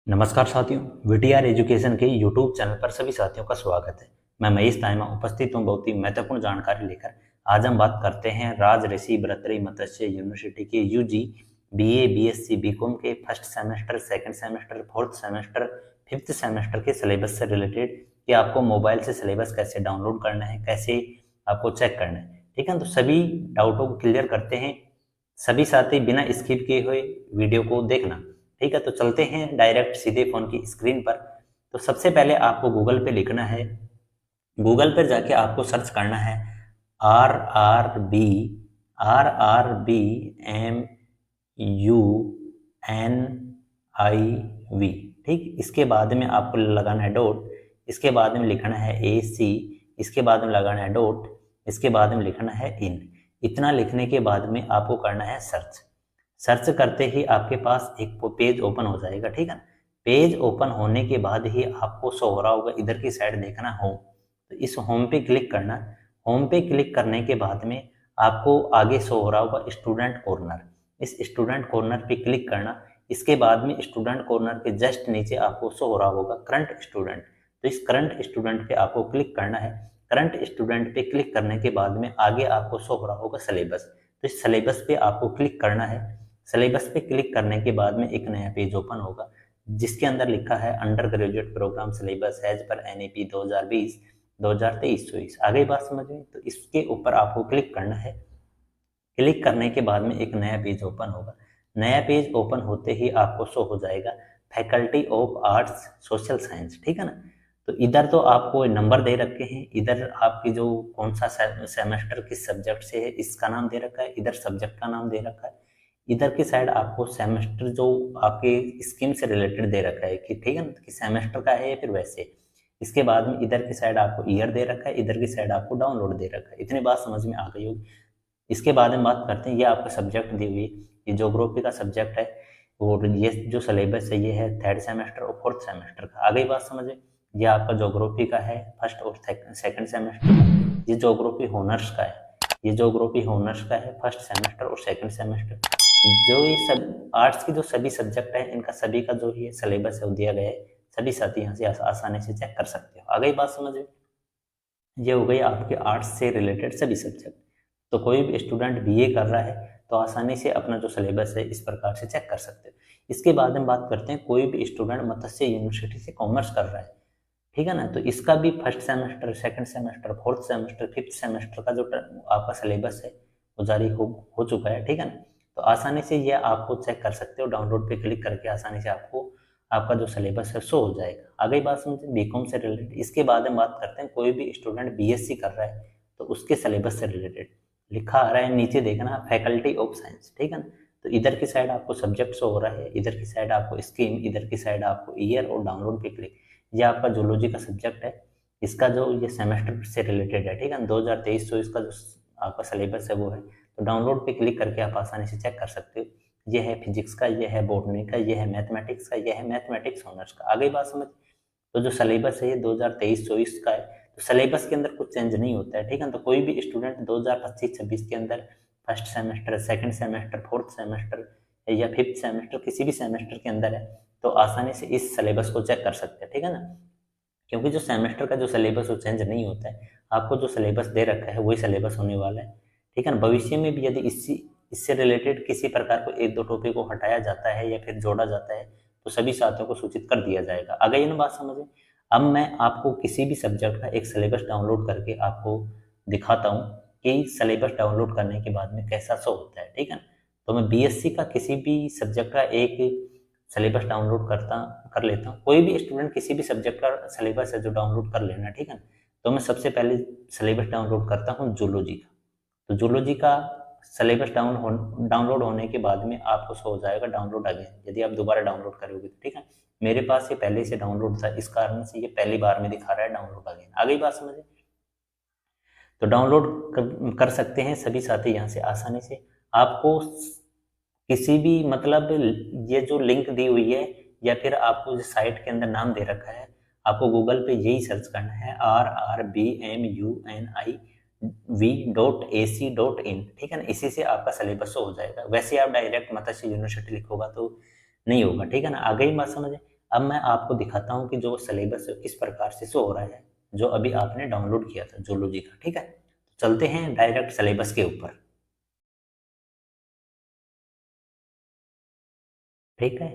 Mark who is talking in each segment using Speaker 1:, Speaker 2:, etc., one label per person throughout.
Speaker 1: नमस्कार साथियों, VTR education के यूट्यूब चैनल पर सभी साथियों का स्वागत है। मैं महेश ताइमा उपस्थित हूँ बहुत ही महत्वपूर्ण जानकारी लेकर। आज हम बात करते हैं राजऋषि बरतरी मत्स्य यूनिवर्सिटी के यूजी बीए बीएससी बीकॉम के first semester, second semester, fourth semester, fifth semester के सिलेबस से रिलेटेड कि आपको मोबाइल से सिलेबस कैसे डाउनलोड करना है, कैसे आपको चेक करना है। ठीक है, तो सभी डाउटों को क्लियर करते हैं। सभी साथी बिना स्किप किए हुए वीडियो को देखना। ठीक है, तो चलते हैं डायरेक्ट सीधे फोन की स्क्रीन पर। तो सबसे पहले आपको गूगल पे लिखना है। गूगल पर जाके आपको सर्च करना है RRB, ठीक। इसके बाद में आपको लगाना है डॉट, इसके बाद में लिखना है AC, इसके बाद में लगाना है डॉट, इसके बाद में लिखना है इन। इतना लिखने के बाद में आपको करना है सर्च। सर्च करते ही आपके पास एक पेज ओपन हो जाएगा। ठीक है ना, पेज ओपन होने के बाद ही आपको शो हो रहा होगा इधर की साइड देखना होम। तो इस होम पे क्लिक करना। होम पे क्लिक करने के बाद में आपको आगे शो हो रहा होगा स्टूडेंट कॉर्नर। इस स्टूडेंट कॉर्नर पे क्लिक करना। इसके बाद में स्टूडेंट कॉर्नर के जस्ट नीचे आपको शो हो रहा होगा करंट स्टूडेंट। तो इस करंट स्टूडेंट पे आपको क्लिक करना है। करंट स्टूडेंट पे क्लिक करने के बाद में आगे आपको शो हो रहा होगा सिलेबस। तो इस सिलेबस पे आपको क्लिक करना है। सिलेबस पे क्लिक करने के बाद में एक नया पेज ओपन होगा जिसके अंदर लिखा है undergraduate programme syllabus as per NEP 2020-2023-24। आगे बात समझ में? तो इसके ऊपर आपको क्लिक करना है। क्लिक करने के बाद में एक नया पेज ओपन होगा। नया पेज ओपन होते ही आपको शो हो जाएगा faculty of arts social science. ठीक है ना, तो इधर तो आपको नंबर दे रखे हैं, इधर आपकी जो कौन सा सेमेस्टर किस सब्जेक्ट से है इसका नाम दे रखा है, इधर सब्जेक्ट का नाम दे रखा है। इधर की साइड आपको सेमेस्टर जो आपके स्कीम से रिलेटेड दे रखा है कि ठीक है ना, कि सेमेस्टर का है या फिर वैसे। इसके बाद में इधर की साइड आपको ईयर दे रखा है, इधर की साइड आपको डाउनलोड दे रखा है। इतनी बात समझ में आ गई होगी। इसके बाद में बात करते हैं, ये आपका सब्जेक्ट दी हुई, ये ज्योग्राफी का सब्जेक्ट है और ये जो सिलेबस है ये है थर्ड सेमेस्टर और फोर्थ सेमेस्टर का। आ गई बात समझ में? ये आपका ज्योग्राफी का है फर्स्ट और सेकंड सेमेस्टर का। ये ज्योग्राफी हॉनर्स का है, ये ज्योग्राफी हॉनर्स का है फर्स्ट सेमेस्टर और सेकंड सेमेस्टर। जो ये सब आर्ट्स की जो सभी सब्जेक्ट है इनका सभी का जो ये सिलेबस है वो दिया गया है। सभी साथी यहाँ से आसानी से चेक कर सकते हो। आ गई बात समझ में? ये हो गई आपके आर्ट्स से रिलेटेड सभी सब्जेक्ट। तो कोई भी स्टूडेंट BA कर रहा है तो आसानी से अपना जो सिलेबस है इस प्रकार से चेक कर सकते हो। इसके बाद हम बात करते हैं, कोई भी स्टूडेंट मत्स्य यूनिवर्सिटी से कॉमर्स कर रहा है, ठीक है ना, तो इसका भी first semester, second semester, fourth semester, fifth semester का जो आपका सिलेबस है वो जारी हो चुका है। ठीक है ना, तो आसानी से ये आपको चेक कर सकते हो। डाउनलोड पे क्लिक करके आसानी से आपको आपका जो सिलेबस है शो हो जाएगा। आ गई बात समझे बीकॉम से रिलेटेड। इसके बाद हम बात करते हैं, कोई भी स्टूडेंट BSc कर रहा है तो उसके सिलेबस से रिलेटेड लिखा आ रहा है नीचे देखना फैकल्टी ऑफ साइंस। ठीक है ना, तो इधर की साइड आपको सब्जेक्ट शो हो रहा है, इधर की साइड आपको स्कीम, इधर की साइड आपको ईयर और डाउनलोड पे क्लिक। ये आपका जूलॉजी का सब्जेक्ट है, इसका जो ये सेमेस्टर से रिलेटेड है। ठीक है, 2023-24 का जो आपका सिलेबस है वो है। तो डाउनलोड पे क्लिक करके आप आसानी से चेक कर सकते हो। ये है फिजिक्स का, ये है बॉटनी का, ये है मैथमेटिक्स का, ये है मैथमेटिक्स ऑनर्स का। आ गई बात समझ? तो जो सिलेबस है ये 2023-24 का है। तो सिलेबस के अंदर कुछ चेंज नहीं होता है। ठीक है, तो कोई भी स्टूडेंट 2025-26 के अंदर first semester, second semester, fourth semester या फिफ्थ सेमेस्टर किसी भी सेमेस्टर के अंदर है तो आसानी से इस सिलेबस को चेक कर सकते हैं। ठीक है ना, क्योंकि जो सेमेस्टर का जो सिलेबस वो चेंज नहीं होता है। आपको जो सिलेबस दे रखा है वही सिलेबस होने वाला है। ठीक है ना, भविष्य में भी यदि इससे रिलेटेड किसी प्रकार को एक दो टॉपिक को हटाया जाता है या फिर जोड़ा जाता है तो सभी साथियों को सूचित कर दिया जाएगा। आ गई ना बात समझ में? अब मैं आपको किसी भी सब्जेक्ट का एक सिलेबस डाउनलोड करके आपको दिखाता हूँ कि सिलेबस डाउनलोड करने के बाद में कैसा शो होता है। ठीक है ना, तो मैं BSc का किसी भी सब्जेक्ट का एक सिलेबस डाउनलोड कर लेता हूँ। कोई भी स्टूडेंट किसी भी सब्जेक्ट का सिलेबस है जो डाउनलोड कर लेना। ठीक है ना, तो मैं सबसे पहले सिलेबस डाउनलोड करता हूँ जूलॉजी का। तो जूलॉजी का सिलेबस डाउनलोड होने के बाद में आपको शो हो जाएगा डाउनलोड अगेन, यदि आप दोबारा डाउनलोड करोगे तो। ठीक है, मेरे पास ये पहले से डाउनलोड था, इस कारण से ये पहली बार में दिखा रहा है डाउनलोड अगेन। आ गई बात समझ? तो डाउनलोड कर सकते हैं सभी साथी यहाँ से आसानी से। आपको किसी भी मतलब ये जो लिंक दी हुई है या फिर आपको जो साइट के अंदर नाम दे रखा है, आपको गूगल पे यही सर्च करना है RRBMUNIV.AC.in। ठीक है ना, इसी से आपका सिलेबस हो जाएगा। वैसे आप डायरेक्ट मत्स्य यूनिवर्सिटी लिखोगा तो नहीं होगा। ठीक है ना, आ गई बात समझ? अब मैं आपको दिखाता हूँ कि जो सिलेबस किस प्रकार से शो हो रहा है, जो अभी आपने डाउनलोड किया था जूलॉजी का। ठीक है, चलते हैं डायरेक्ट सिलेबस के ऊपर। ठीक है,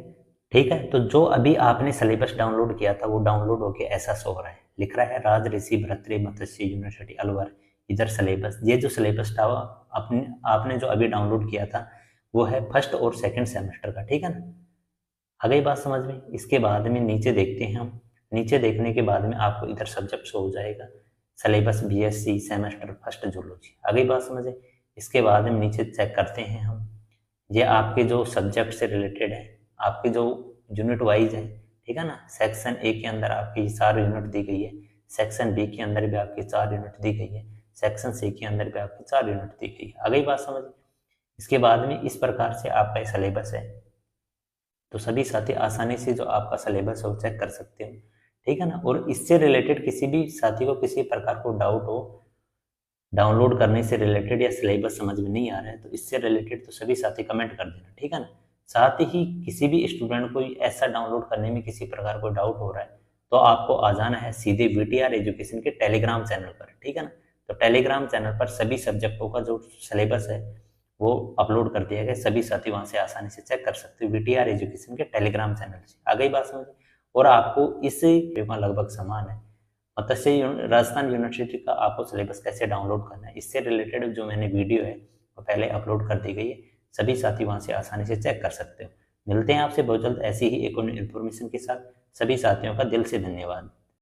Speaker 1: ठीक है। तो जो अभी आपने सिलेबस डाउनलोड किया था वो डाउनलोड होके ऐसा शो हो रहा है, लिख रहा है राज ऋषि भरतरी मत्स्य यूनिवर्सिटी अलवर। इधर सिलेबस, ये जो सिलेबस था आपने आपने जो अभी डाउनलोड किया था वो है फर्स्ट और सेकंड सेमेस्टर का। ठीक है ना, आ गई बात समझ में। इसके बाद में नीचे देखते हैं हम, नीचे देखने के बाद में आपको इधर सब्जेक्ट शो हो जाएगा, syllabus BSc semester first zoology. आ गई बात समझ में। इसके बाद में नीचे चेक करते हैं हम, ये आपके जो सब्जेक्ट से रिलेटेड है, आपके जो यूनिट वाइज है। ठीक है ना, सेक्शन ए के अंदर आपकी 4 यूनिट दी गई है, सेक्शन बी के अंदर भी आपकी 4 यूनिट दी गई है, सेक्शन सी के अंदर भी आपकी 4 यूनिट दी गई है। आ गई बात समझ। इसके बाद में इस प्रकार से आपका सिलेबस है, तो सभी साथी आसानी से जो आपका सिलेबस है वो चेक कर सकते हो। ठीक है ना, और इससे रिलेटेड किसी भी साथी को किसी प्रकार को डाउट हो, डाउनलोड करने से रिलेटेड या सिलेबस समझ में नहीं आ रहा है, तो इससे रिलेटेड तो सभी साथी कमेंट कर देना। ठीक है ना, साथ ही किसी भी स्टूडेंट को ऐसा डाउनलोड करने में किसी प्रकार को डाउट हो रहा है तो आपको आ जाना है सीधे वीटीआर एजुकेशन के टेलीग्राम चैनल पर। ठीक है ना, तो टेलीग्राम चैनल पर सभी सब्जेक्टों का जो सिलेबस है वो अपलोड कर दिया गया, सभी साथी वहां से आसानी से चेक कर सकते हो वीटीआर एजुकेशन के टेलीग्राम चैनल से। आ गई बात समझ। और आपको इस पेपर लगभग समान है, मत्स्य राजस्थान यूनिवर्सिटी का आपको सिलेबस कैसे डाउनलोड करना है इससे रिलेटेड जो मैंने वीडियो है वो पहले अपलोड कर दी गई है, सभी साथी वहां से आसानी से चेक कर सकते हो। मिलते हैं आपसे बहुत जल्द ऐसी ही एक और इन्फॉर्मेशन के साथ। सभी साथियों का दिल से धन्यवाद।